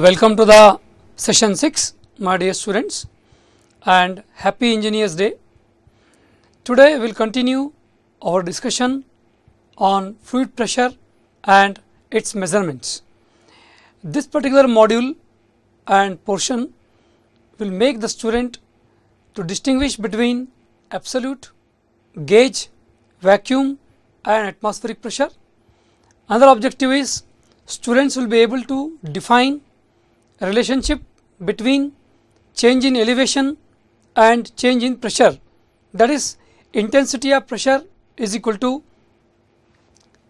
Welcome to the session 6, my dear students, and happy Engineers Day. Today we will continue our discussion on fluid pressure and its measurements. This particular module and portion will make the student to distinguish between absolute, gauge, vacuum and atmospheric pressure. Another objective is students will be able to define a relationship between change in elevation and change in pressure, that is intensity of pressure is equal to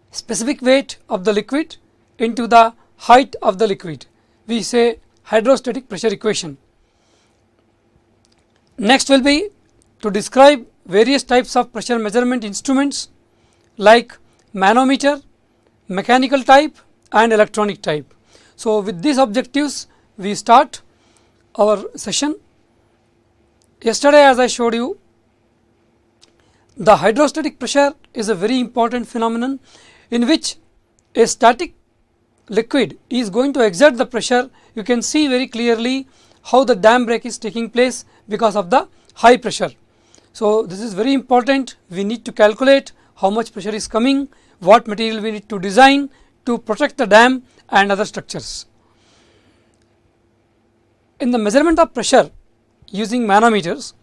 specific weight of the liquid into the height of the liquid. We say hydrostatic pressure equation. Next will be to describe various types of pressure measurement instruments like manometer, mechanical type and electronic type. So, with these objectives we start our session. Yesterday, as I showed you, the hydrostatic pressure is a very important phenomenon in which a static liquid is going to exert the pressure. You can see very clearly how the dam break is taking place because of the high pressure. So, this is very important. We need to calculate how much pressure is coming, what material we need to design to protect the dam and other structures. In the measurement of pressure using manometers,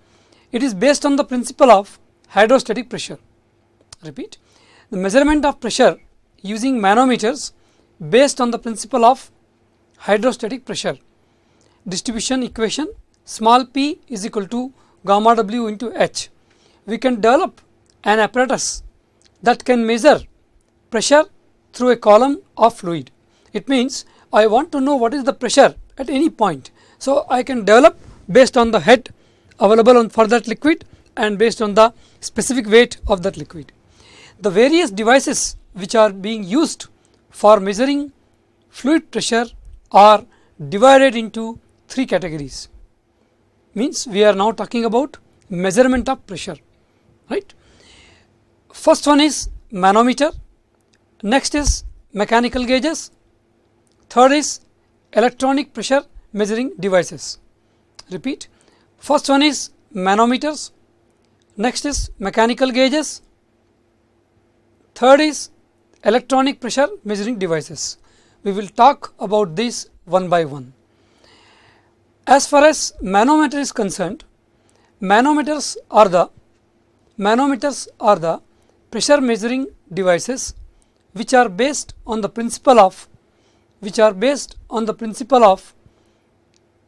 it is based on the principle of hydrostatic pressure. Repeat, the measurement of pressure using manometers based on the principle of hydrostatic pressure. Distribution equation, small p is equal to gamma w into h. We can develop an apparatus that can measure pressure through a column of fluid. It means I want to know what is the pressure at any point. So, I can develop based on the head available for that liquid and based on the specific weight of that liquid. The various devices which are being used for measuring fluid pressure are divided into three categories. Means we are now talking about measurement of pressure, right. First one is manometer, next is mechanical gauges, third is electronic pressure measuring devices. Repeat, first one is manometers, next is mechanical gauges, third is electronic pressure measuring devices. We will talk about these one by one. As far as manometer is concerned, manometers are the pressure measuring devices which are based on the principle of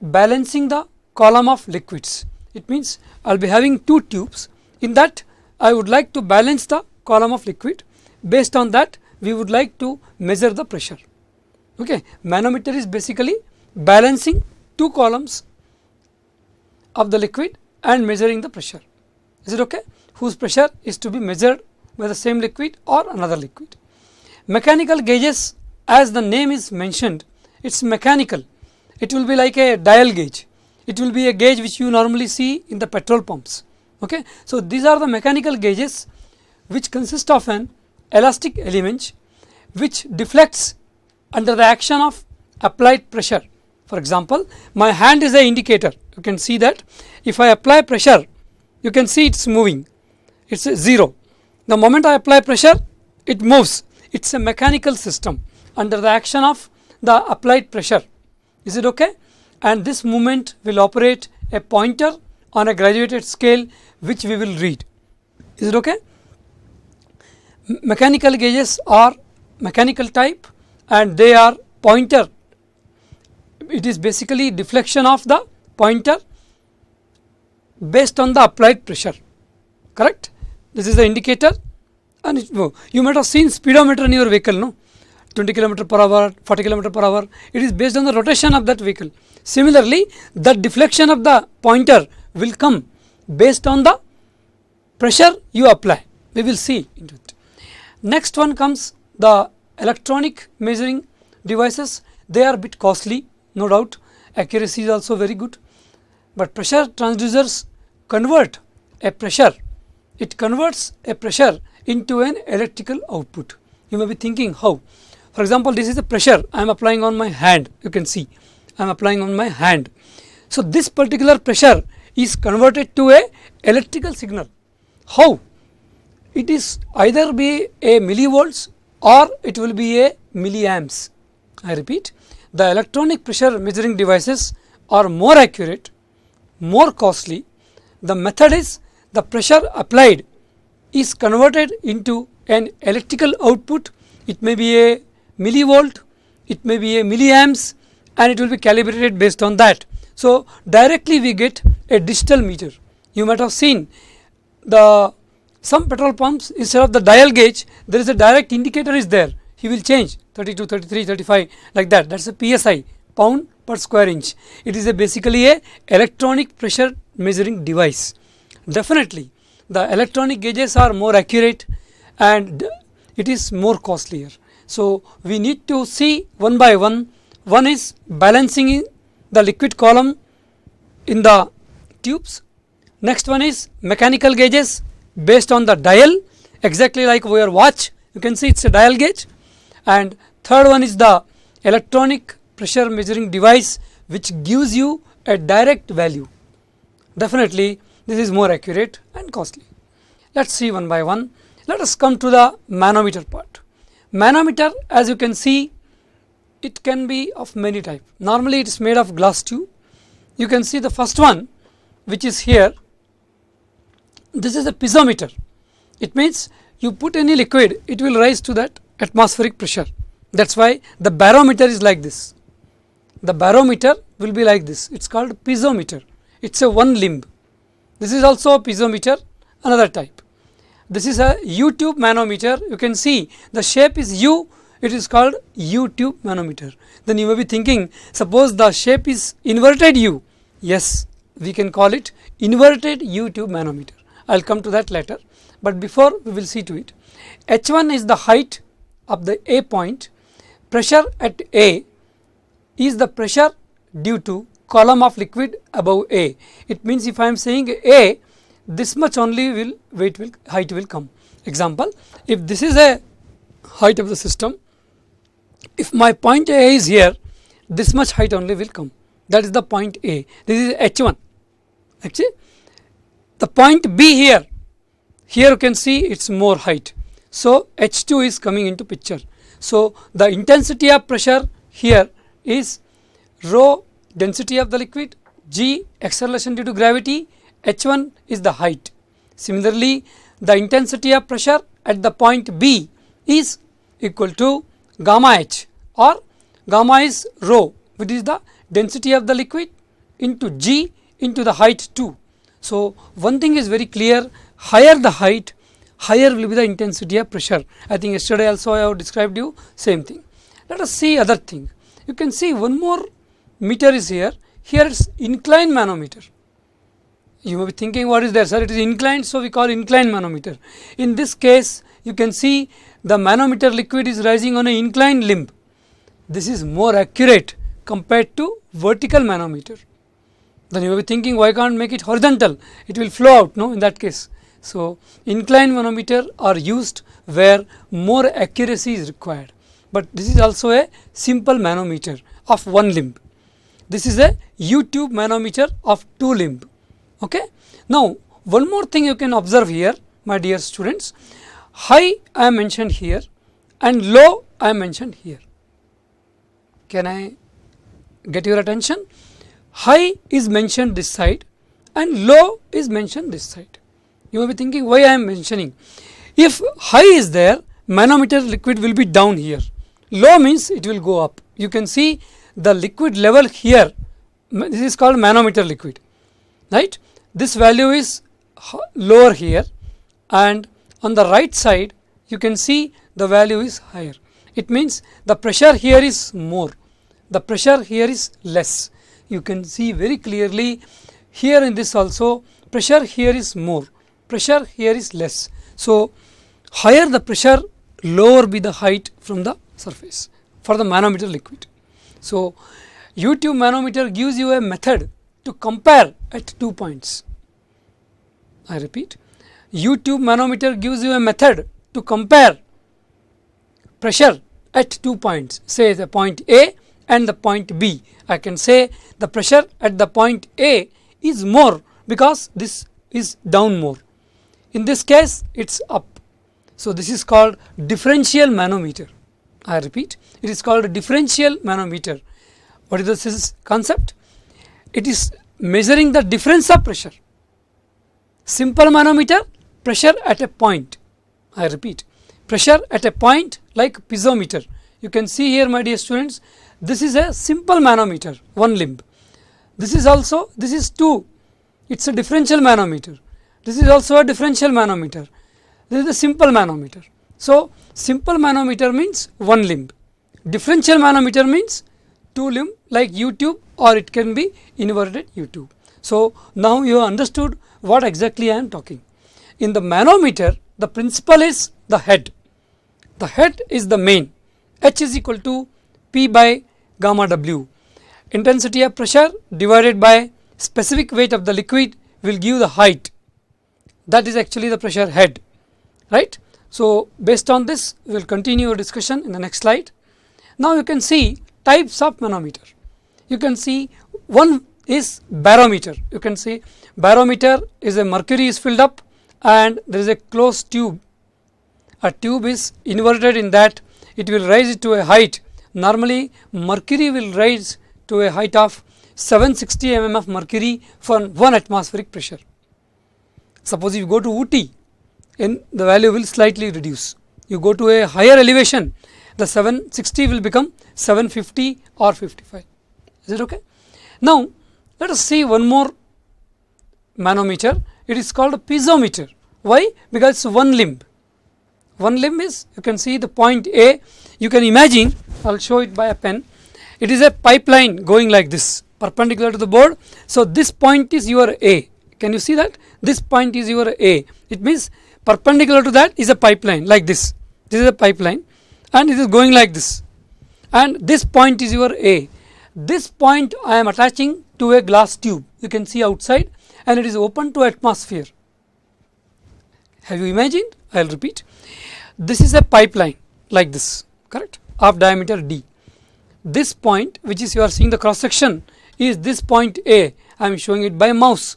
balancing the column of liquids. It means I will be having two tubes. In that I would like to balance the column of liquid. Based on that we would like to measure the pressure. Okay. Manometer is basically balancing two columns of the liquid and measuring the pressure. Is it okay? Whose pressure is to be measured by the same liquid or another liquid. Mechanical gauges, as the name is mentioned, it is mechanical. It will be like a dial gauge. It will be a gauge which you normally see in the petrol pumps. Okay. So, these are the mechanical gauges which consist of an elastic element which deflects under the action of applied pressure. For example, my hand is an indicator. You can see that if I apply pressure, you can see it is moving. It is 0. The moment I apply pressure, it moves. It is a mechanical system under the action of the applied pressure. Is it okay? And this movement will operate a pointer on a graduated scale which we will read. Is it okay? Mechanical gauges are mechanical type and they are pointer. It is basically deflection of the pointer based on the applied pressure, correct. This is the indicator and you might have seen speedometer in your vehicle, no, 20 km per hour, 40 km per hour, it is based on the rotation of that vehicle. Similarly, the deflection of the pointer will come based on the pressure you apply. We will see into it. Next one comes the electronic measuring devices. They are a bit costly, no doubt. Accuracy is also very good. But pressure transducers convert a pressure. It converts a pressure into an electrical output. You may be thinking how. For example, this is the pressure I am applying on my hand. You can see I am applying on my hand. So this particular pressure is converted to a electrical signal. How? It is either be a millivolts or it will be a milliamps. I repeat, the electronic pressure measuring devices are more accurate, more costly. The method is the pressure applied is converted into an electrical output. It may be a millivolt, it may be a milliamps, and it will be calibrated based on that. So directly we get a digital meter. You might have seen some petrol pumps, instead of the dial gauge, there is a direct indicator is there. He will change 32, 33, 35 like that. That is a PSI, pound per square inch. It is basically a electronic pressure measuring device. Definitely the electronic gauges are more accurate and it is more costlier. So we need to see one by one. One is balancing the liquid column in the tubes. Next one is mechanical gauges based on the dial, exactly like your watch. You can see it's a dial gauge. And third one is the electronic pressure measuring device, which gives you a direct value. Definitely this is more accurate and costly. Let's see one by one. Let us come to the manometer part. Manometer, as you can see, it can be of many types. Normally it is made of glass tube. You can see the first one, which is here. This is a piezometer. It means you put any liquid, it will rise to that atmospheric pressure. That's why the barometer is like this. The barometer will be like this. It's called piezometer. It's a one limb. This is also a piezometer, another type. This is a U-tube manometer. You can see the shape is U. It is called U-tube manometer. Then you may be thinking, suppose the shape is inverted U. Yes, we can call it inverted U-tube manometer. I will come to that later. But before, we will see to it. H1 is the height of the A point. Pressure at A is the pressure due to column of liquid above A. It means if I am saying A, this much only height will come. Example, if this is a height of the system, if my point A is here, this much height only will come. That is the point A. This is H1. Actually, the point B here you can see it's more height. So H2 is coming into picture. So the intensity of pressure here is rho density of the liquid, G acceleration due to gravity, H1 is the height. Similarly, the intensity of pressure at the point B is equal to gamma H, or gamma is rho, which is the density of the liquid, into G into the height 2. So one thing is very clear, higher the height, higher will be the intensity of pressure. I think yesterday also I have described you same thing. Let us see other thing. You can see one more meter is here. Here it's inclined manometer. You may be thinking, what is there, sir? It is inclined, so we call inclined manometer. In this case, you can see the manometer liquid is rising on an inclined limb. This is more accurate compared to vertical manometer. Then you may be thinking, why can't make it horizontal? It will flow out, no, in that case. So inclined manometer are used where more accuracy is required. But this is also a simple manometer of one limb. This is a U-tube manometer of two limb. Okay. Now one more thing you can observe here, my dear students. High I am mentioned here and low I am mentioned here. Can I get your attention? High is mentioned this side and low is mentioned this side. You may be thinking, why I am mentioning. If high is there, manometer liquid will be down here. Low means it will go up. You can see the liquid level here. This is called manometer liquid, right? This value is lower here, and on the right side you can see the value is higher. It means the pressure here is more, the pressure here is less. You can see very clearly here in this also, pressure here is more, pressure here is less. So higher the pressure, lower be the height from the surface for the manometer liquid. So U-tube manometer gives you a method to compare at 2 points. I repeat, U-tube manometer gives you a method to compare pressure at 2 points, say the point A and the point B. I can say the pressure at the point A is more because this is down more. In this case it is up. So this is called differential manometer. I repeat, it is called a differential manometer. What is this concept? It is measuring the difference of pressure. Simple manometer, pressure at a point. I repeat, pressure at a point like piezometer. You can see here, my dear students, this is a simple manometer, one limb. This is also, this is 2. It is a differential manometer. This is also a differential manometer. This is a simple manometer. So simple manometer means one limb. Differential manometer means 2 limb like U-tube, or it can be inverted U-tube. So now you have understood what exactly I am talking. In the manometer, the principle is the head. The head is the main. H is equal to P by gamma W. Intensity of pressure divided by specific weight of the liquid will give the height. That is actually the pressure head, right? So based on this, we will continue our discussion in the next slide. Now you can see types of manometer. You can see one is barometer. You can see barometer is a mercury is filled up and there is a closed tube. A tube is inverted in that it will rise to a height. Normally mercury will rise to a height of 760 mm of mercury for 1 atmospheric pressure. Suppose if you go to Ooty, the value will slightly reduce. You go to a higher elevation, the 760 will become 750 or 55. Is it okay? Now let us see one more manometer. It is called a piezometer. Why? Because it is one limb. One limb is, you can see the point A. You can imagine, I will show it by a pen. It is a pipeline going like this, perpendicular to the board. So this point is your A. Can you see that? This point is your A. It means perpendicular to that is a pipeline like this. This is a pipeline and it is going like this. And this point is your A. This point I am attaching to a glass tube. You can see outside and it is open to atmosphere. Have you imagined? I will repeat. This is a pipeline like this, correct, of diameter D. This point, which is you are seeing the cross section, is this point A. I am showing it by a mouse.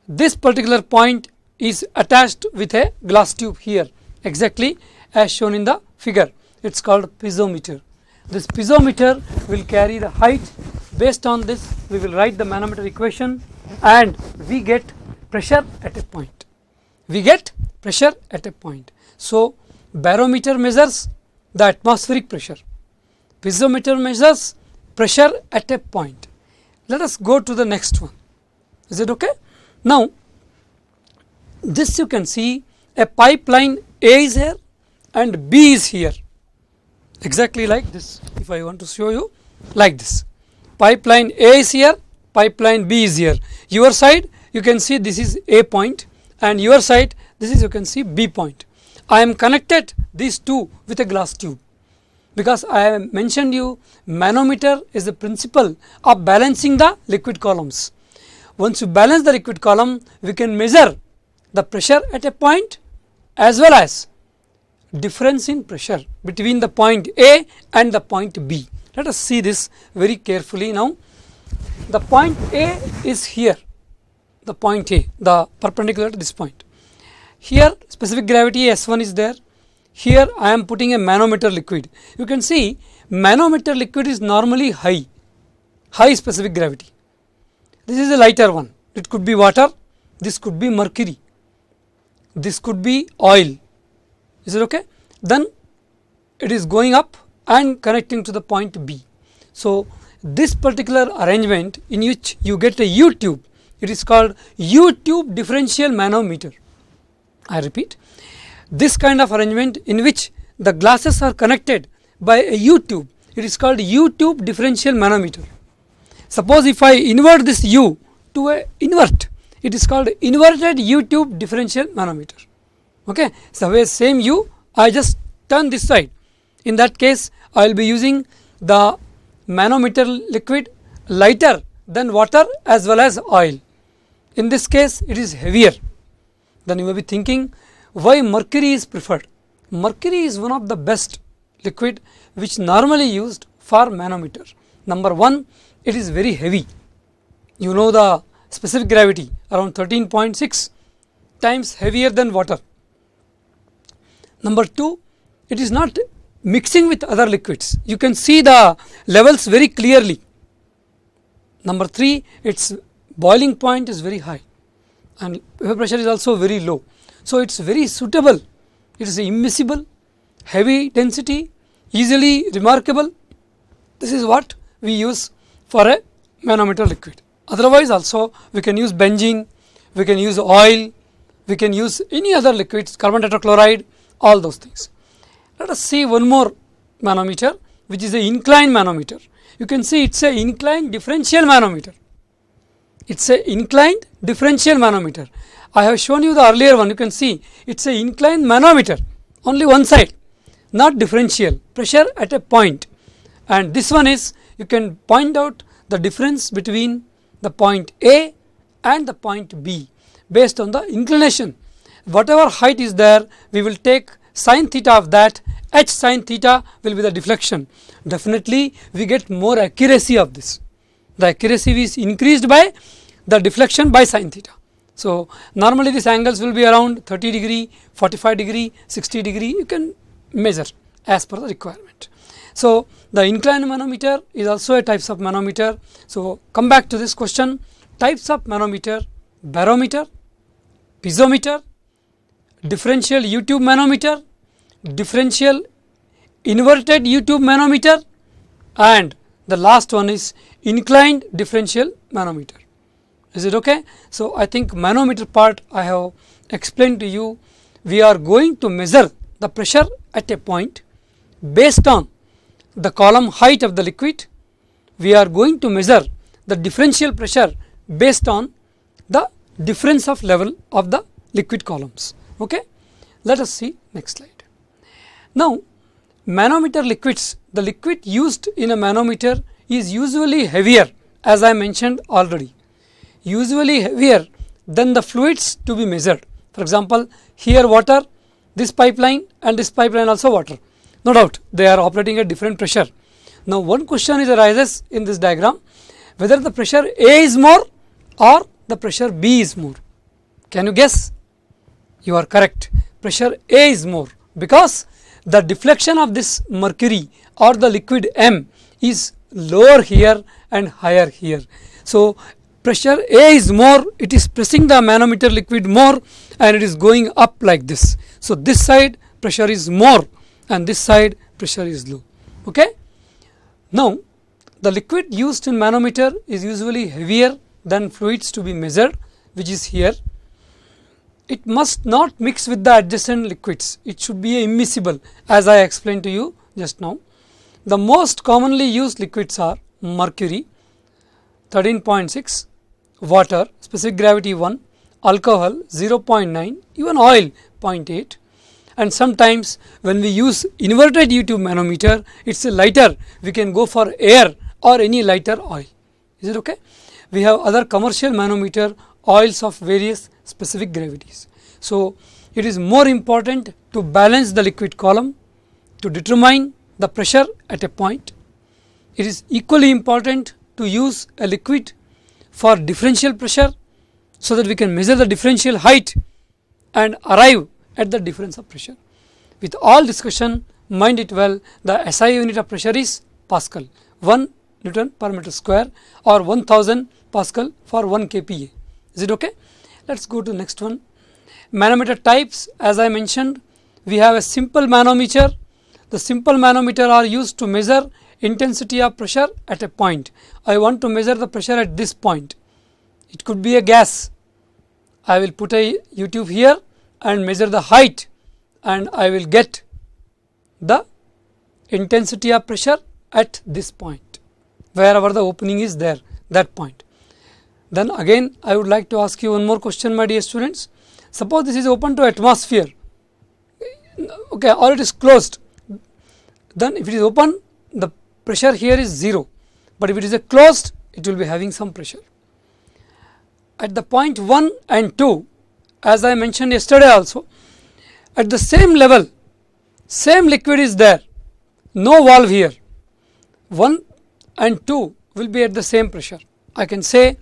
This particular point is attached with a glass tube here, exactly as shown in the figure. It is called piezometer. This piezometer will carry the height. Based on this, we will write the manometer equation and we get pressure at a point. We get pressure at a point. So barometer measures the atmospheric pressure. Piezometer measures pressure at a point. Let us go to the next one. Is it okay? Now this you can see a pipeline A is here and B is here, exactly like this. If I want to show you like this, pipeline A is here, pipeline B is here. Your side you can see this is A point and your side this is you can see B point. I am connected these two with a glass tube because I have mentioned you manometer is the principle of balancing the liquid columns. Once you balance the liquid column, we can measure the pressure at a point as well as difference in pressure between the point A and the point B. Let us see this very carefully now. The point A is here, the point A, the perpendicular to this point. Here specific gravity S1 is there. Here I am putting a manometer liquid. You can see manometer liquid is normally high specific gravity. This is a lighter one. It could be water, this could be mercury, this could be oil. Is it okay? Then it is going up and connecting to the point B. So this particular arrangement in which you get a U-tube, it is called U-tube differential manometer. I repeat, this kind of arrangement in which the glasses are connected by a U-tube, it is called U-tube differential manometer. Suppose if I invert this U to a invert, it is called inverted U-tube differential manometer. Okay, so same U, I just turn this side. In that case, I will be using the manometer liquid lighter than water as well as oil. In this case it is heavier. Then you may be thinking, why mercury is preferred? Mercury is one of the best liquid which normally used for manometer. Number one, it is very heavy. You know the specific gravity around 13.6 times heavier than water. Number two, it is not mixing with other liquids. You can see the levels very clearly. Number three, its boiling point is very high and vapor pressure is also very low. So it is very suitable. It is immiscible, heavy density, easily remarkable. This is what we use for a manometer liquid. Otherwise also we can use benzene, we can use oil, we can use any other liquids, carbon tetrachloride, all those things. Let us see one more manometer, which is an inclined manometer. You can see it is an inclined differential manometer. It is an inclined differential manometer. I have shown you the earlier one. You can see it is an inclined manometer, only one side, not differential, pressure at a point. And this one is, you can point out the difference between the point A and the point B based on the inclination. Whatever height is there, we will take sin theta of that. H sin theta will be the deflection. Definitely we get more accuracy of this. The accuracy is increased by the deflection by sin theta. So normally these angles will be around 30 degree, 45 degree, 60 degree. You can measure as per the requirement. So the inclined manometer is also a types of manometer. So come back to this question: types of manometer: barometer, piezometer, differential U-tube manometer, differential inverted U-tube manometer, and the last one is inclined differential manometer. Is it okay? So I think manometer part I have explained to you. We are going to measure the pressure at a point based on the column height of the liquid. We are going to measure the differential pressure based on the difference of level of the liquid columns. Okay, let us see next slide. Now manometer liquids, the liquid used in a manometer is usually heavier, as I mentioned already, usually heavier than the fluids to be measured. For example, here water, this pipeline and this pipeline also water. No doubt they are operating at different pressure. Now one question is arises in this diagram, whether the pressure A is more or the pressure B is more. Can you guess? You are correct. Pressure A is more, because the deflection of this mercury or the liquid M is lower here and higher here. So pressure A is more, it is pressing the manometer liquid more and it is going up like this. So this side pressure is more and this side pressure is low. Okay. Now the liquid used in manometer is usually heavier than fluids to be measured, which is here. It must not mix with the adjacent liquids. It should be immiscible, as I explained to you just now. The most commonly used liquids are mercury 13.6, water specific gravity 1, alcohol 0.9, even oil 0.8. And sometimes when we use inverted U-tube manometer, it is a lighter, we can go for air or any lighter oil. Is it okay? We have other commercial manometer, oils of various specific gravities. So it is more important to balance the liquid column to determine the pressure at a point. It is equally important to use a liquid for differential pressure, so that we can measure the differential height and arrive at the difference of pressure. With all discussion, mind it well, the SI unit of pressure is Pascal, 1 Newton per meter square, or 1000 Pascal for 1 kPa. Is it okay? Let us go to next one. Manometer types, as I mentioned, we have a simple manometer. The simple manometer are used to measure intensity of pressure at a point. I want to measure the pressure at this point. It could be a gas. I will put a U-tube here and measure the height, and I will get the intensity of pressure at this point, wherever the opening is there, that point. Then again I would like to ask you one more question, my dear students. Suppose this is open to atmosphere, okay, or it is closed. Then if it is open, the pressure here is 0. but if it is a closed, it will be having some pressure. At the point 1 and 2, as I mentioned yesterday also, at the same level, same liquid is there, no valve here, 1 and 2 will be at the same pressure. I can say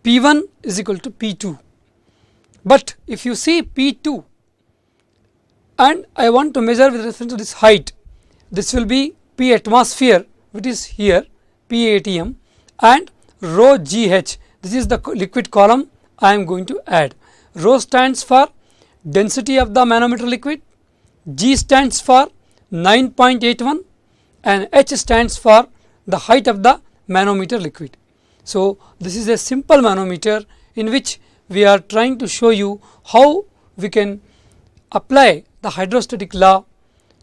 P1 is equal to P2, but if you see P2 and I want to measure with reference to this height, this will be P atmosphere, which is here P ATM, and rho GH, this is the liquid column I am going to add. Rho stands for density of the manometer liquid, G stands for 9.81, and H stands for the height of the manometer liquid. So, this is a simple manometer in which we are trying to show you how we can apply the hydrostatic law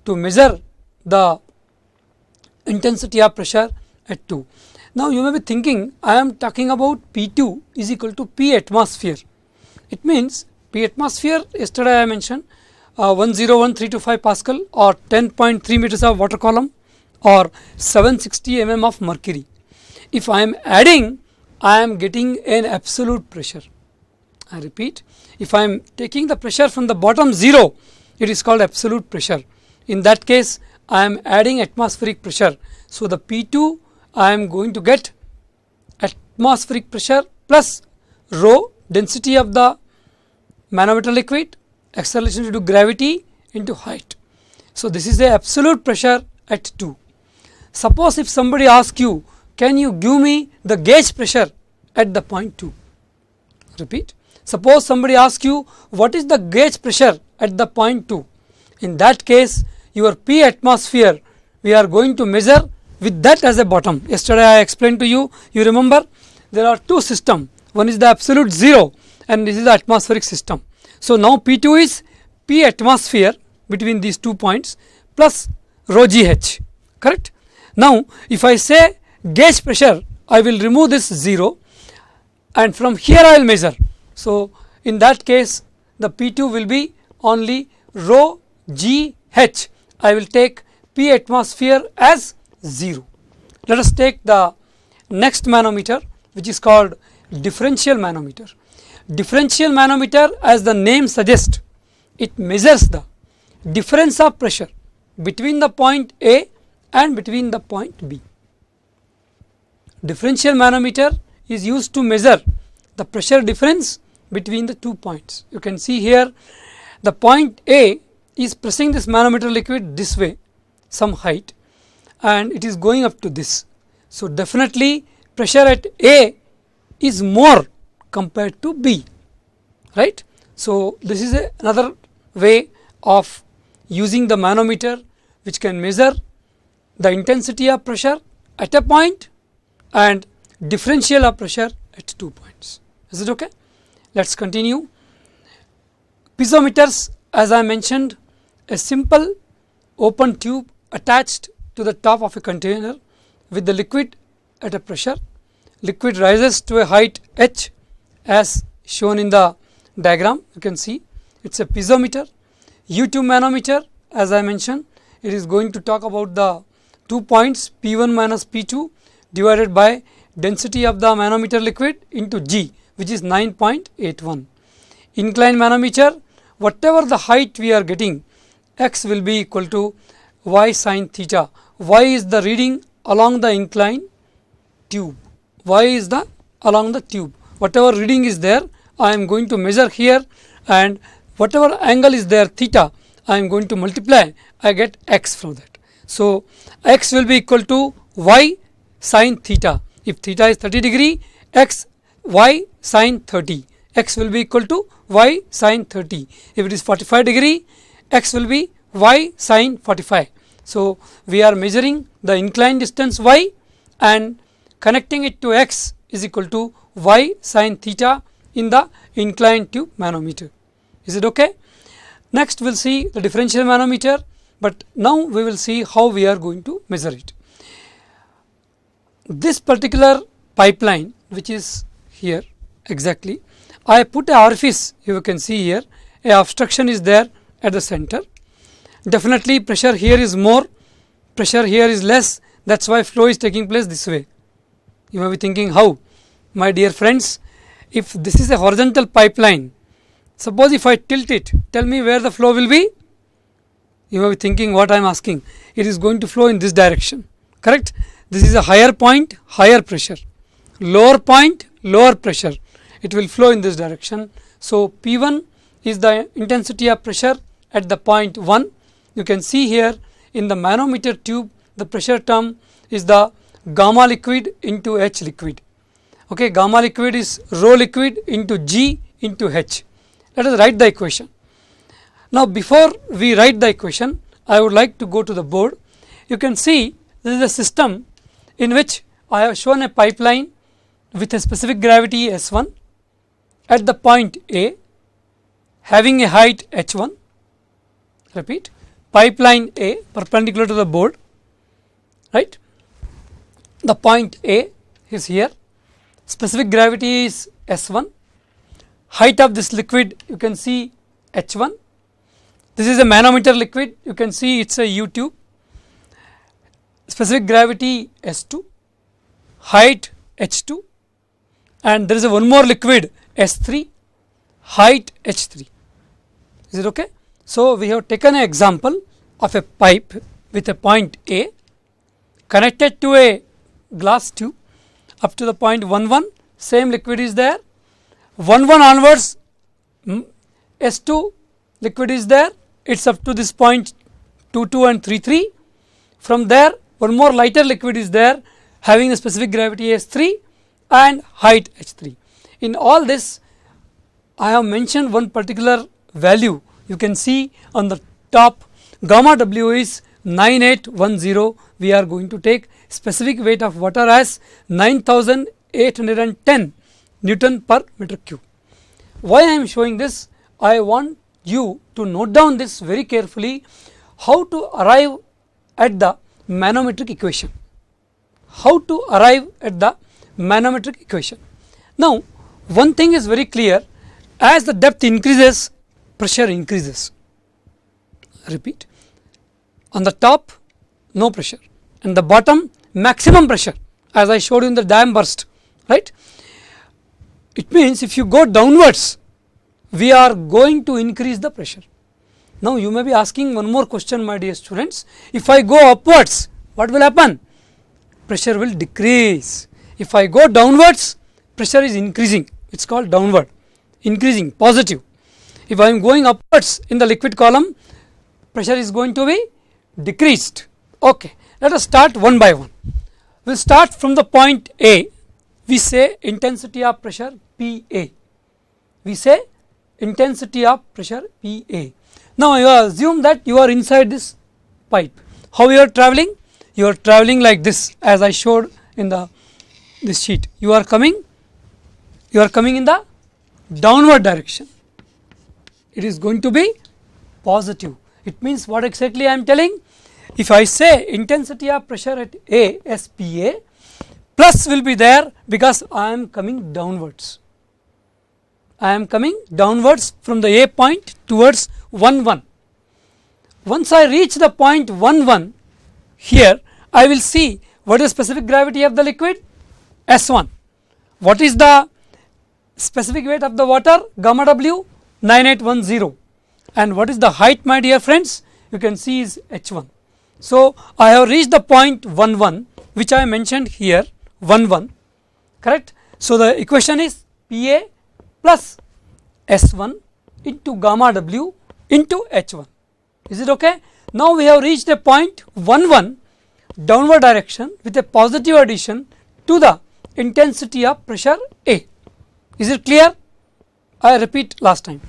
to measure the intensity of pressure at 2. Now, you may be thinking I am talking about P2 is equal to P atmosphere. It means P atmosphere, yesterday I mentioned 101325 Pascal or 10.3 meters of water column or 760 mm of mercury. If I am adding, I am getting an absolute pressure. I repeat, if I am taking the pressure from the bottom 0, it is called absolute pressure. In that case, I am adding atmospheric pressure. So, the P2 I am going to get atmospheric pressure plus rho, density of the manometer liquid, acceleration due to gravity into height. So, this is the absolute pressure at 2. Suppose if somebody asks you, can you give me the gauge pressure at the point 2? Repeat. Suppose somebody asks you, what is the gauge pressure at the point 2? In that case, your P atmosphere, we are going to measure with that as a bottom. Yesterday I explained to you, you remember there are two systems, one is the absolute 0 and this is the atmospheric system. So, now P2 is P atmosphere between these 2 points plus rho GH, correct. Now, if I say gauge pressure, I will remove this 0 and from here I will measure. So, in that case the P2 will be only rho GH. I will take P atmosphere as 0. Let us take the next manometer, which is called differential manometer. Differential manometer, as the name suggests, it measures the difference of pressure between the point A and between the point B. Differential manometer is used to measure the pressure difference between the 2 points. You can see here the point A is pressing this manometer liquid this way, some height, and it is going up to this. So, definitely pressure at A is more compared to B, right. So, this is another way of using the manometer which can measure the intensity of pressure at a point and differential of pressure at 2 points. Is it okay? Let us continue. Piezometers, as I mentioned, a simple open tube attached to the top of a container with the liquid at a pressure. Liquid rises to a height h as shown in the diagram. You can see it is a piezometer. U2 manometer, as I mentioned, it is going to talk about the 2 points P1 minus P2 divided by density of the manometer liquid into G, which is 9.81. Incline manometer, whatever the height we are getting, x will be equal to y sin theta. Y is the reading along the incline tube. Y is the along the tube. Whatever reading is there, I am going to measure here, and whatever angle is there, theta, I am going to multiply, I get x from that. So, x will be equal to y sin theta. If theta is 30 degree, x y sin 30, x will be equal to y sin 30. If it is 45 degree, x will be y sin 45. So, we are measuring the inclined distance y and connecting it to x is equal to y sin theta in the inclined tube manometer. Is it okay? Next we will see the differential manometer, but now we will see how we are going to measure it. This particular pipeline, which is here exactly, I put a orifice, you can see here, a obstruction is there at the center. Definitely pressure here is more, pressure here is less, that is why flow is taking place this way. You may be thinking, how? My dear friends, if this is a horizontal pipeline, suppose if I tilt it, tell me where the flow will be. You may be thinking what I am asking. It is going to flow in this direction, correct? This is a higher point, higher pressure, lower point, lower pressure. It will flow in this direction. So P1 is the intensity of pressure at the point 1. You can see here in the manometer tube, the pressure term is the gamma liquid into H liquid. Okay, gamma liquid is rho liquid into G into H. Let us write the equation. Now before we write the equation, I would like to go to the board. You can see this is a system in which I have shown a pipeline with a specific gravity S1 at the point A, having a height H1. Repeat, pipeline A perpendicular to the board, right? The point A is here, specific gravity is S1, height of this liquid you can see H1. This is a manometer liquid, you can see it is a U tube, specific gravity S2, height H2, and there is a one more liquid S3, height H3. Is it okay? So we have taken an example of a pipe with a point A connected to a glass tube up to the point 1,1, same liquid is there, 1,1 onwards S2 liquid is there, it is up to this point 2,2 and 3,3. From there one more lighter liquid is there having the specific gravity S3 and height H3. In all this I have mentioned one particular value. You can see on the top, gamma W is 9810. We are going to take specific weight of water as 9810 Newton per meter cube. Why I am showing this? I want you to note down this very carefully, how to arrive at the manometric equation. How to arrive at the manometric equation. Now one thing is very clear, as the depth increases, pressure increases. Repeat, on the top no pressure and the bottom maximum pressure, as I showed you in the dam burst, right? It means if you go downwards, we are going to increase the pressure. Now you may be asking one more question, my dear students, if I go upwards, what will happen? Pressure will decrease. If I go downwards, pressure is increasing, it is called downward, increasing, positive. If I am going upwards in the liquid column, pressure is going to be decreased. Okay, let us start one by one. We will start from the point A. We say intensity of pressure PA. We say intensity of pressure PA. Now you assume that you are inside this pipe. How you are travelling? You are travelling like this, as I showed in this sheet. You are coming in the downward direction. It is going to be positive. It means what exactly I am telling? If I say intensity of pressure at A as PA, plus will be there because I am coming downwards. I am coming downwards from the A point towards 1,1. Once I reach the point 1,1, here I will see what is specific gravity of the liquid? S1. What is the specific weight of the water? Gamma W 9810. And what is the height, my dear friends? You can see is H1. So I have reached the point 1,1, which I mentioned here, 1,1, correct? So the equation is PA plus S1 into gamma W into H1. Is it okay? Now we have reached a point 1,1 downward direction with a positive addition to the intensity of pressure A. Is it clear? I repeat last time.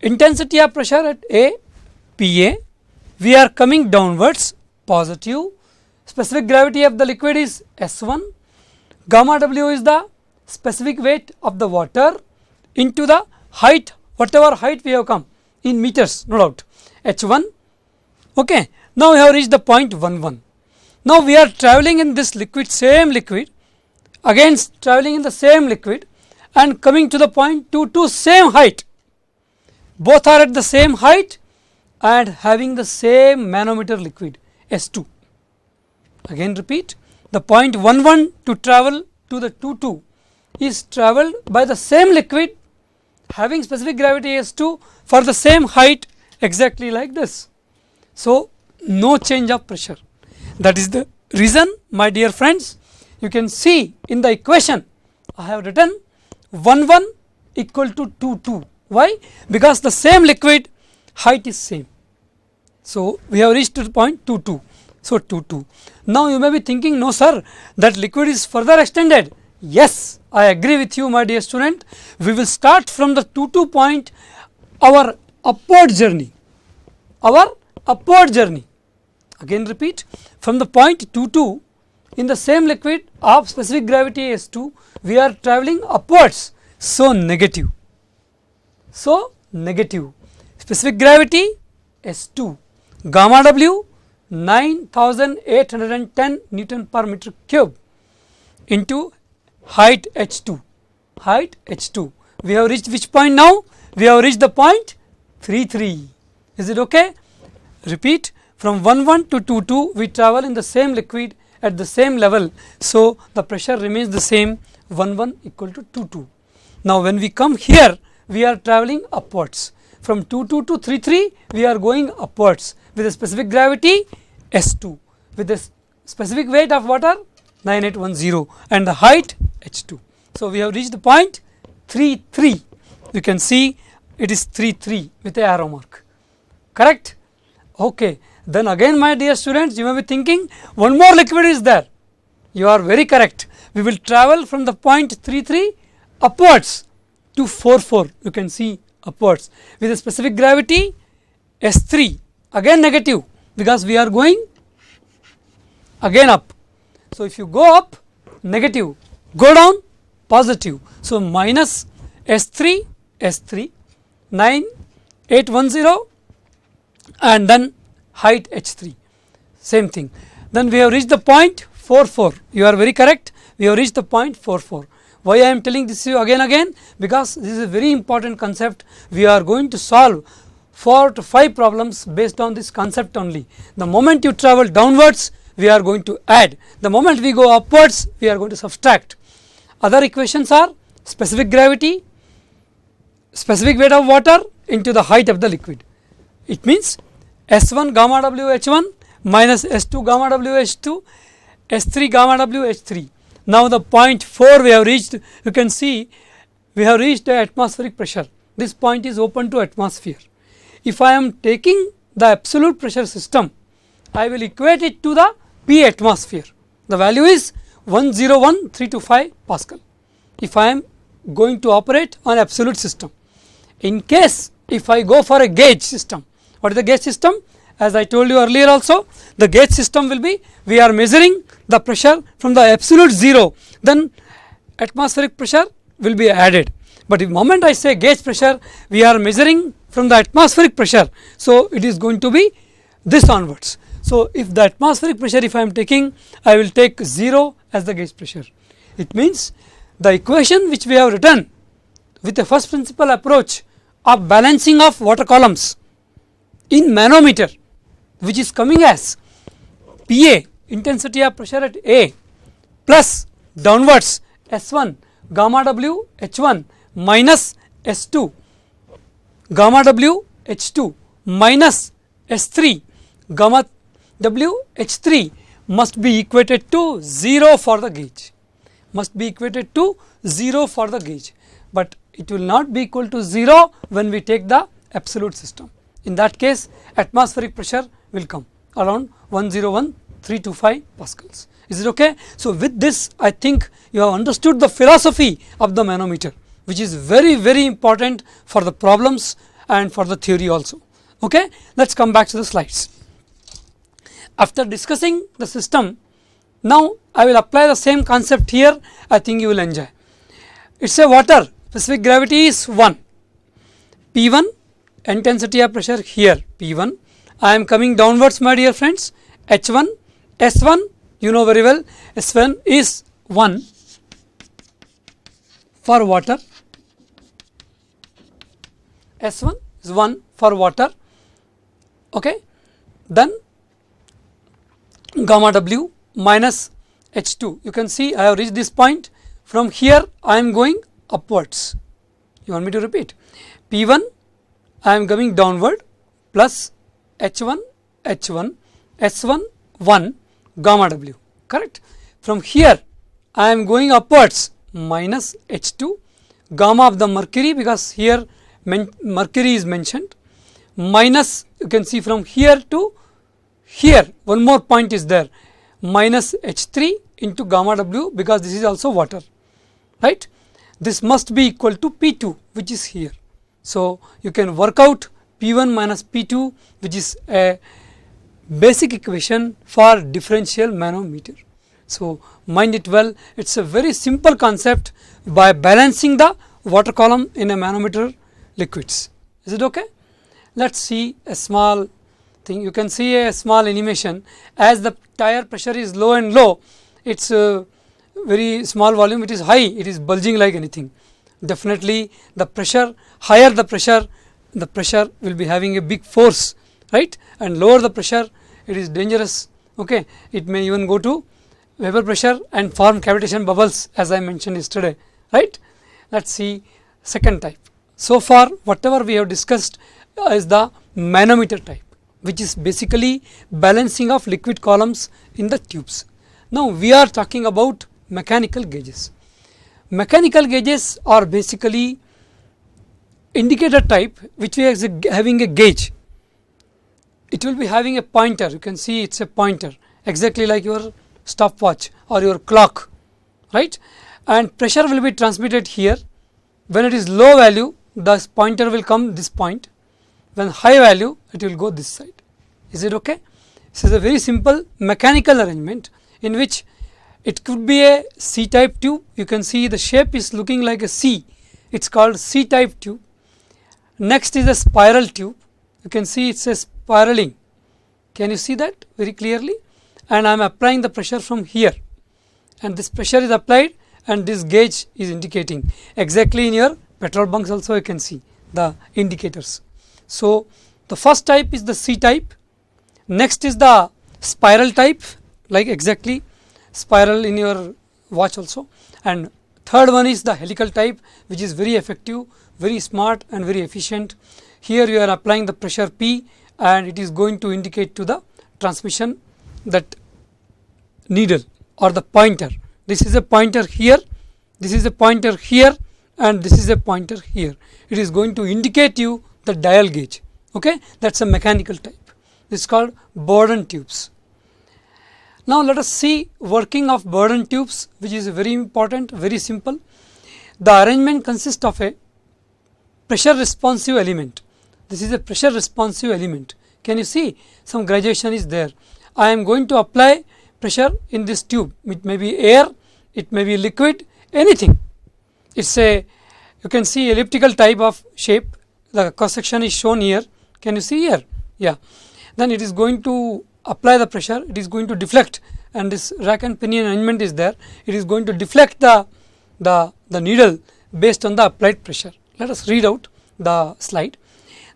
Intensity of pressure at A, PA, we are coming downwards, positive, specific gravity of the liquid is S1, gamma W is the specific weight of the water into the height, whatever height we have come in meters, no doubt, H1. Okay. Now we have reached the point 1,1. Now we are travelling in this liquid, same liquid, again travelling in the same liquid and coming to the point 2,2, same height. Both are at the same height and having the same manometer liquid S2. Again repeat, the point 11 to travel to the 22 is travelled by the same liquid having specific gravity S2 for the same height exactly like this. So, no change of pressure. That is the reason, my dear friends, you can see in the equation I have written 11 equal to 22. Why? Because the same liquid height is same. So, we have reached to the point 22. So, 22. Now, you may be thinking, no sir, that liquid is further extended. Yes, I agree with you, my dear student. We will start from the 22 point our upward journey. Our upward journey. Again repeat, from the point 22 in the same liquid of specific gravity S2, we are travelling upwards. So, negative. So, negative. Specific gravity S2, gamma W 9810 Newton per meter cube into height H2. Height H2. We have reached which point now? We have reached the point 33. Is it okay? Repeat, from 11 to 22 we travel in the same liquid at the same level. So, the pressure remains the same, 11 equal to 22. Now, when we come here, we are travelling upwards. From 22 to 33 we are going upwards with a specific gravity S2, with a specific weight of water 9810 and the height H2. So, we have reached the point 33. You can see it is 33 with a arrow mark, correct? Okay. Then again, my dear students, you may be thinking one more liquid is there. You are very correct. We will travel from the point 33 upwards to 44. You can see upwards with a specific gravity S3, again negative because we are going again up. So, if you go up negative, go down positive. So, minus S3 9810 and then height H3, same thing. Then we have reached the point 44. You are very correct. We have reached the point 44. Why I am telling this to you again? Because this is a very important concept. We are going to solve 4 to 5 problems based on this concept only. The moment you travel downwards, we are going to add. The moment we go upwards, we are going to subtract. Other equations are specific gravity, specific weight of water into the height of the liquid. It means S1 gamma W H1 minus S2 gamma W H2, S3 gamma W H3. Now, the point 4 we have reached, you can see we have reached the atmospheric pressure. This point is open to atmosphere. If I am taking the absolute pressure system, I will equate it to the P atmosphere. The value is 101325 Pascal. If I am going to operate on absolute system. In case if I go for a gauge system, what is the gauge system? As I told you earlier also, the gauge system will be, we are measuring the pressure from the absolute 0, then atmospheric pressure will be added. But the moment I say gauge pressure, we are measuring from the atmospheric pressure. So, it is going to be this onwards. So, if the atmospheric pressure if I am taking, I will take 0 as the gauge pressure. It means the equation which we have written with a first principle approach of balancing of water columns in manometer, which is coming as PA, intensity of pressure at A, plus downwards S1 gamma W H1 minus S2 gamma W H2 minus S3 gamma W H3 must be equated to 0 for the gauge, must be equated to 0 for the gauge, but it will not be equal to 0 when we take the absolute system. In that case, atmospheric pressure will come around 101325 Pascals. Is it okay? So, with this I think you have understood the philosophy of the manometer, which is very, very important for the problems and for the theory also. Okay? Let us come back to the slides. After discussing the system, now I will apply the same concept here. I think you will enjoy. It is a water, specific gravity is 1, P1, intensity of pressure here P1. I am coming downwards, my dear friends, H1, S1 you know very well, S1 is 1 for water, S1 is 1 for water, okay. Then gamma W minus H2. You can see I have reached this point. From here I am going upwards. You want me to repeat? P1 I am going downward plus H1, H1, S1, 1, gamma W. Correct? From here I am going upwards minus H2, gamma of the mercury, because here mercury is mentioned, minus, you can see from here to here one more point is there, minus H3 into gamma W, because this is also water, right. This must be equal to P2, which is here. So you can work out P1 minus P2, which is a basic equation for differential manometer. So mind it well, it is a very simple concept by balancing the water column in a manometer liquids. Is it okay? Let us see a small thing. You can see a small animation. As the tire pressure is low and low, it is a very small volume, it is high, it is bulging like anything. Definitely the pressure, higher the pressure will be having a big force, right, and lower the pressure, it is dangerous. Okay, it may even go to vapor pressure and form cavitation bubbles, as I mentioned yesterday, right. Let us see second type. So far whatever we have discussed is the manometer type, which is basically balancing of liquid columns in the tubes. Now we are talking about mechanical gauges. Mechanical gauges are basically indicator type, which is having a gauge. It will be having a pointer. You can see it is a pointer, exactly like your stopwatch or your clock, right, and pressure will be transmitted here. When it is low value, the pointer will come this point. When high value, it will go this side. Is it okay? This is a very simple mechanical arrangement in which it could be a C type tube. You can see the shape is looking like a C. It is called C type tube. Next is a spiral tube. You can see it is a spiraling. Can you see that very clearly? And I am applying the pressure from here, and this pressure is applied and this gauge is indicating. Exactly in your petrol bunks also you can see the indicators. So the first type is the C type. Next is the spiral type, like exactly spiral in your watch also, and third one is the helical type, which is very effective, very smart and very efficient. Here you are applying the pressure P and it is going to indicate to the transmission that needle or the pointer. This is a pointer here, this is a pointer here, and this is a pointer here. It is going to indicate you the dial gauge. Okay, that is a mechanical type. This is called Bourdon tubes. Now let us see working of Bourdon tubes, which is very important, very simple. The arrangement consists of a pressure responsive element. This is a pressure responsive element. Can you see some graduation is there? I am going to apply pressure in this tube. It may be air, it may be liquid, anything. It is a, you can see elliptical type of shape. The cross section is shown here. Can you see here? Yeah. Then it is going to apply the pressure, it is going to deflect, and this rack and pinion arrangement is there. It is going to deflect the needle based on the applied pressure. Let us read out the slide.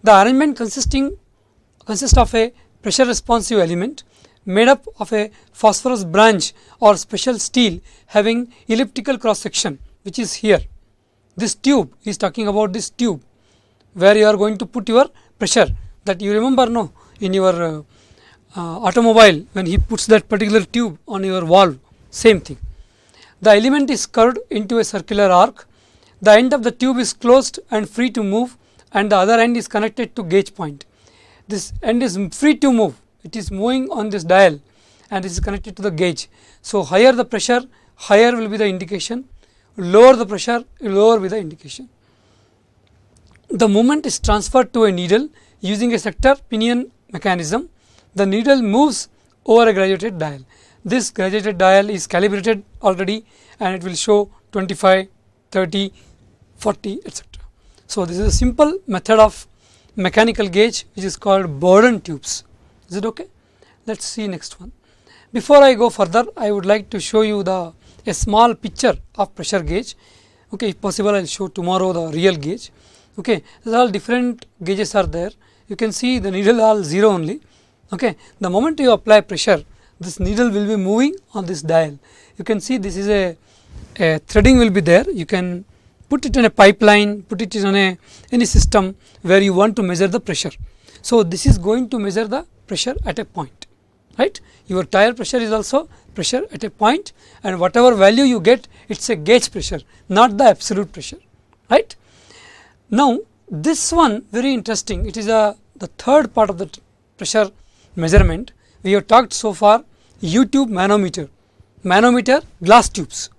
The arrangement consists of a pressure responsive element made up of a phosphorus branch or special steel having elliptical cross section, which is here. This tube is talking about this tube where you are going to put your pressure, that you remember, no, in your automobile when he puts that particular tube on your valve, same thing. The element is curved into a circular arc. The end of the tube is closed and free to move, and the other end is connected to gauge point. This end is free to move, it is moving on this dial and this is connected to the gauge. So higher the pressure, higher will be the indication, lower the pressure, lower will be the indication. The movement is transferred to a needle using a sector pinion mechanism. The needle moves over a graduated dial. This graduated dial is calibrated already and it will show 25, 30, 40, etc. So this is a simple method of mechanical gauge which is called Bourdon tubes. Is it okay? Let us see next one. Before I go further, I would like to show you a small picture of pressure gauge. Okay, if possible I will show tomorrow the real gauge. Okay, these all different gauges are there. You can see the needle all 0 only. Okay, the moment you apply pressure, this needle will be moving on this dial. you can see this is a threading will be there. You can put it in a pipeline, put it in any system where you want to measure the pressure. So, this is going to measure the pressure at a point, right. Your tire pressure is also pressure at a point, and whatever value you get, it is a gauge pressure, not the absolute pressure, right. Now, this one very interesting, it is the third part of the pressure measurement. We have talked so far U-tube manometer, glass tubes.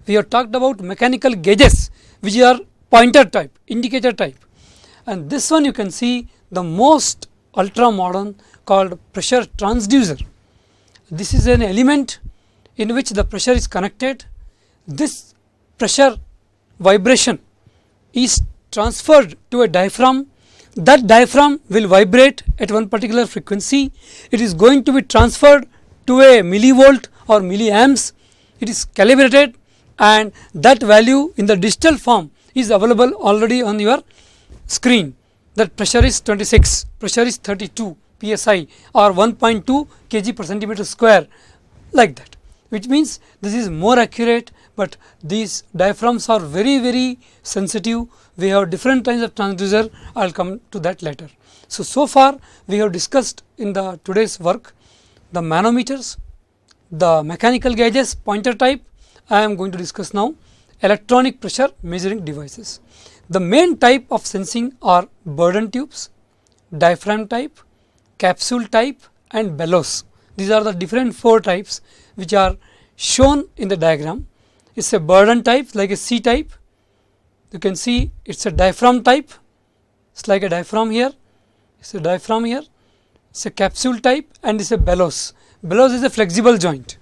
We have talked about mechanical gauges which are pointer type, indicator type, and this one you can see the most ultra modern called pressure transducer. This is an element in which the pressure is connected. This pressure vibration is transferred to a diaphragm. That diaphragm will vibrate at one particular frequency. It is going to be transferred to a millivolt or milliamps. It is calibrated, and that value in the digital form is available already on your screen. That pressure is 26, pressure is 32 psi or 1.2 kg per centimeter square, like that, which means this is more accurate, but these diaphragms are very sensitive. We have different kinds of transducer. I will come to that later. So far we have discussed in the today's work the manometers, the mechanical gauges, pointer type. I am going to discuss now electronic pressure measuring devices. The main type of sensing are Bourdon tubes, diaphragm type, capsule type and bellows. These are the different 4 types which are shown in the diagram. It is a Bourdon type like a C type. You can see it is a diaphragm type, it is like a diaphragm here, it is a diaphragm here, it is a capsule type, and it is a bellows. Bellows is a flexible joint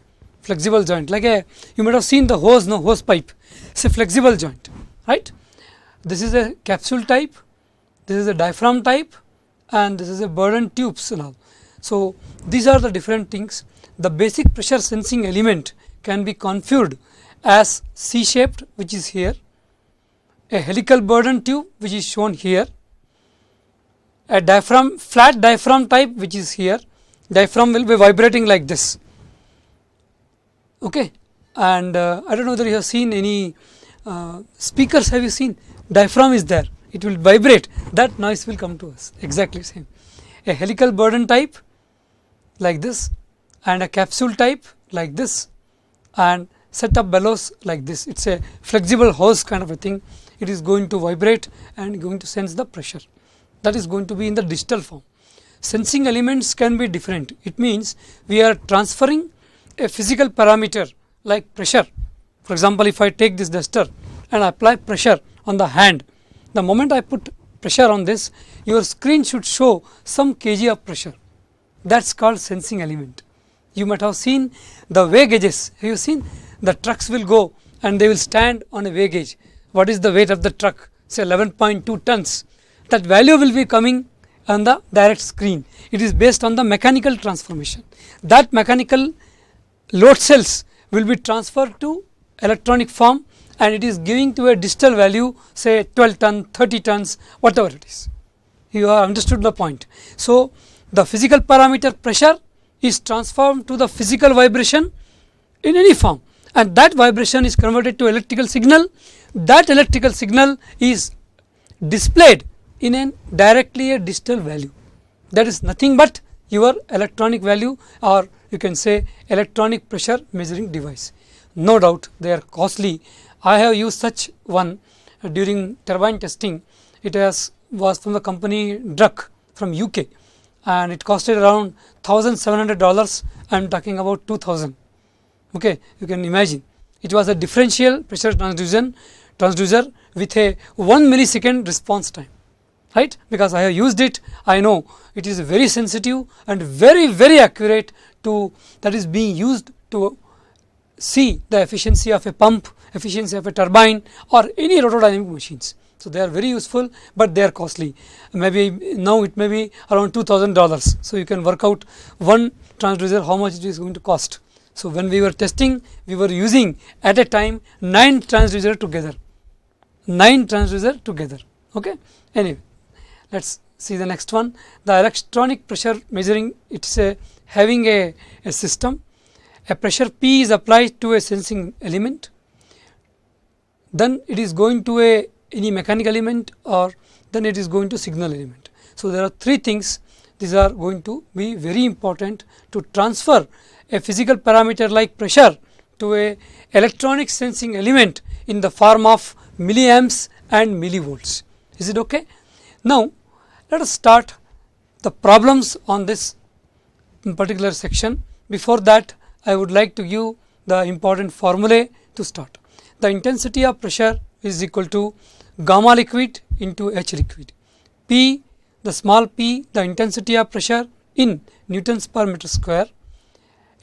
like a, you might have seen the hose, no, hose pipe, it is a flexible joint, right. This is a capsule type, this is a diaphragm type, and this is a Bourdon tubes and all. So, these are the different things. The basic pressure sensing element can be configured as C shaped, which is here, a helical Bourdon tube which is shown here, a diaphragm, flat diaphragm type which is here. Diaphragm will be vibrating like this, okay. And I do not know whether you have seen any speakers. Have you seen? Diaphragm is there, it will vibrate, that noise will come to us, exactly same. A helical Bourdon type like this, and a capsule type like this, and set up bellows like this. It is a flexible hose kind of a thing. It is going to vibrate and going to sense the pressure. That is going to be in the digital form. Sensing elements can be different. It means we are transferring a physical parameter like pressure. For example, if I take this duster and apply pressure on the hand, the moment I put pressure on this, your screen should show some kg of pressure. That is called sensing element. You might have seen the weigh gauges. Have you seen? The trucks will go and they will stand on a weigh gauge. What is the weight of the truck? Say 11.2 tons. That value will be coming on the direct screen. It is based on the mechanical transformation. That mechanical load cells will be transferred to electronic form, and it is giving to a digital value, say 12 ton, 30 tons, whatever it is. You have understood the point. So, the physical parameter pressure is transformed to the physical vibration in any form, and that vibration is converted to electrical signal. That electrical signal is displayed in directly a digital value. That is nothing but your electronic value, or you can say electronic pressure measuring device. No doubt they are costly. I have used such one during turbine testing. It was from the company Druck from UK, and it costed around $1,700. I am talking about 2000. Okay, you can imagine. It was a differential pressure transducer with a 1 millisecond response time, right? Because I have used it, I know it is very sensitive and very accurate to, that is being used to see the efficiency of a pump, efficiency of a turbine or any rotodynamic machines. So, they are very useful, but they are costly. Maybe now it may be around $2,000. So, you can work out one transducer how much it is going to cost. So, when we were testing, we were using at a time 9 transducer together, okay. Anyway, let us see the next one. The electronic pressure measuring, it is having a system. a pressure P is applied to a sensing element, then it is going to any mechanical element, or then it is going to signal element. So, there are three things. These are going to be very important to transfer a physical parameter like pressure to a electronic sensing element in the form of milliamps and millivolts. Is it okay? Now, let us start the problems on this particular section. Before that, I would like to give the important formulae to start. The intensity of pressure is equal to gamma liquid into H liquid. P, the small p, the intensity of pressure in newtons per meter square.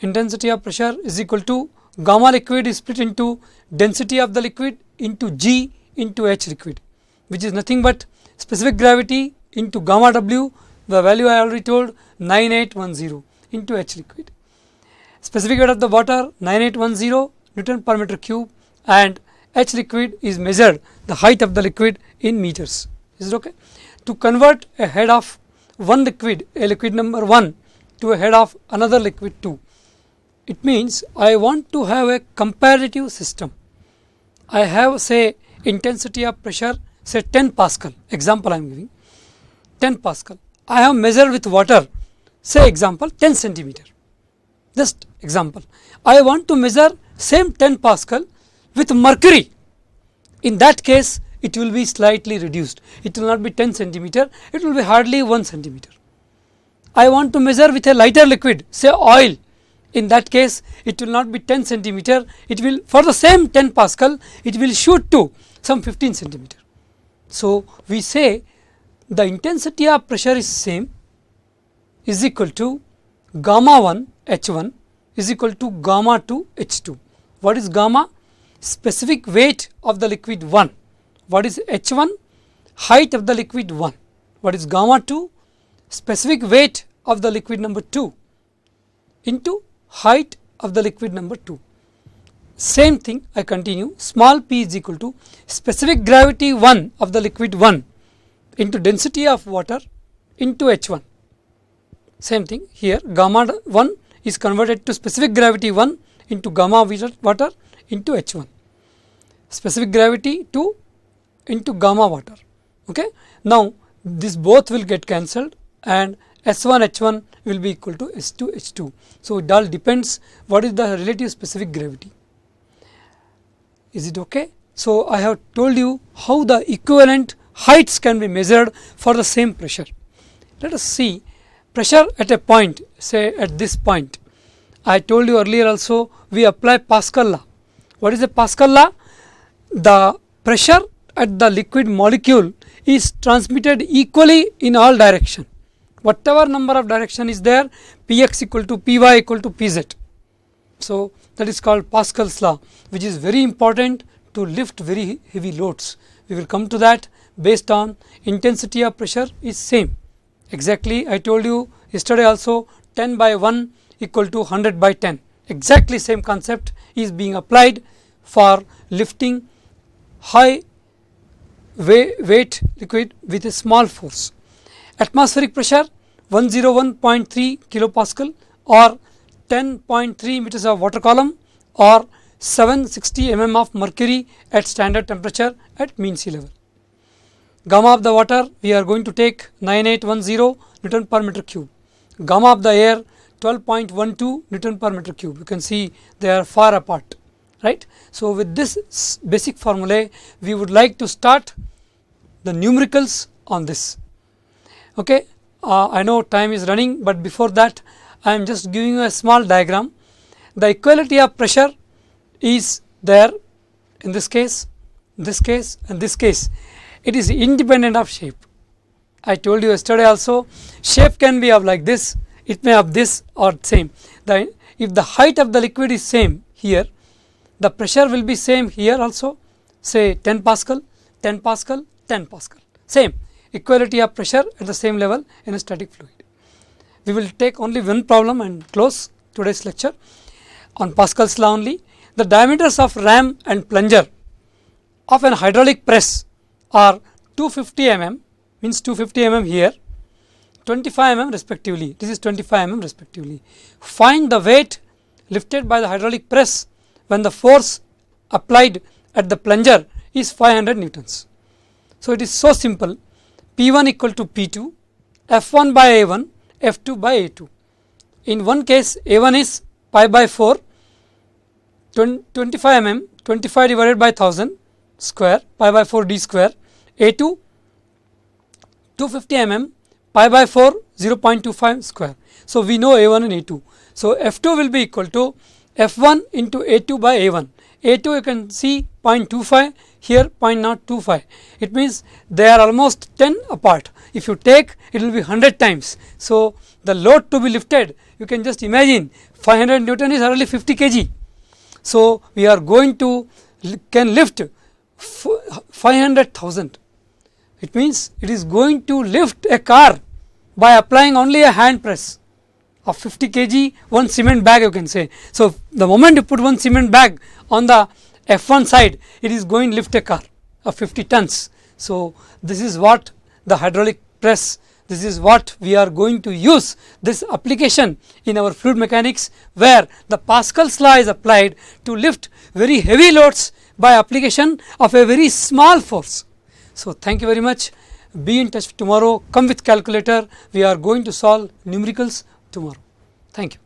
Intensity of pressure is equal to gamma liquid is split into density of the liquid into G into H liquid, which is nothing but specific gravity into gamma W, the value I already told, 9810 into H liquid. Specific weight of the water 9810 Newton per meter cube, and H liquid is measured the height of the liquid in meters. Is it okay? To convert a head of one liquid, a liquid number 1, to a head of another liquid 2, it means I want to have a comparative system. I have, say, intensity of pressure, say 10 Pascal, example I am giving 10 Pascal. I have measured with water, say example 10 centimeter, just example. I want to measure same 10 Pascal with mercury. In that case, it will be slightly reduced. It will not be 10 centimeter, it will be hardly 1 centimeter. I want to measure with a lighter liquid, say oil. In that case, it will not be 10 centimeter, it will, for the same 10 Pascal, it will shoot to some 15 centimeter. So, we say the intensity of pressure is same, is equal to gamma 1 H1 is equal to gamma 2 H2. What is gamma? Specific weight of the liquid 1. What is H1? Height of the liquid 1. What is gamma 2? Specific weight of the liquid number 2 into height of the liquid number 2. Same thing I continue, small p is equal to specific gravity 1 of the liquid 1 into density of water into H1. Same thing here, gamma 1 is converted to specific gravity 1 into gamma water into H1. Specific gravity 2 into gamma water. Okay. Now, this both will get cancelled and S1 H1 will be equal to S2 H2. So, it all depends what is the relative specific gravity. Is it okay? So, I have told you how the equivalent heights can be measured for the same pressure. Let us see pressure at a point, say at this point. I told you earlier also, we apply Pascal law. What is the Pascal law? The pressure at the liquid molecule is transmitted equally in all direction. Whatever number of direction is there, Px equal to Py equal to Pz. So, that is called Pascal's law, which is very important to lift very heavy loads. We will come to that based on intensity of pressure is same. Exactly, I told you yesterday also 10 by 1 equal to 100 by 10. Exactly same concept is being applied for lifting high weight liquid with a small force. Atmospheric pressure 101.3 kilopascal or 10.3 meters of water column or 760 mm of mercury at standard temperature at mean sea level. Gamma of the water we are going to take 9810 Newton per meter cube. Gamma of the air 12.12 Newton per meter cube. You can see they are far apart, right. So, with this basic formulae we would like to start the numericals on this. Okay. I know time is running, but before that I am just giving you a small diagram. The equality of pressure is there in this case and this case. It is independent of shape. I told you yesterday also, shape can be of like this, it may have this or same. If the height of the liquid is same here, the pressure will be same here also, say 10 Pascal, 10 Pascal, 10 Pascal, same equality of pressure at the same level in a static fluid. We will take only one problem and close today's lecture on Pascal's law only. The diameters of ram and plunger of an hydraulic press are 250 mm, means 250 mm here, 25 mm respectively. This is 25 mm respectively. Find the weight lifted by the hydraulic press when the force applied at the plunger is 500 newtons. So it is so simple. P1 equal to P2, F1 by A1, F2 by A2. In one case A1 is pi by 4, 25 mm, 25 divided by 1000 square, pi by 4 d square. A2 250 mm, pi by 4 0.25 square. So we know A1 and A2. So F2 will be equal to F1 into A2 by A1. A2 you can see 0.25, here 0.025. It means they are almost 10 apart. If you take, it will be 100 times. So the load to be lifted, you can just imagine 500 Newton is hardly 50 kg. So we are going to can lift 500,000. It means it is going to lift a car by applying only a hand press of 50 kg, one cement bag you can say. So the moment you put one cement bag on the F1 side, it is going to lift a car of 50 tons. So this is what the hydraulic press, this is what we are going to use this application in our fluid mechanics, where the Pascal's law is applied to lift very heavy loads by application of a very small force. So thank you very much. Be in touch tomorrow. Come with calculator. We are going to solve numericals tomorrow. Thank you.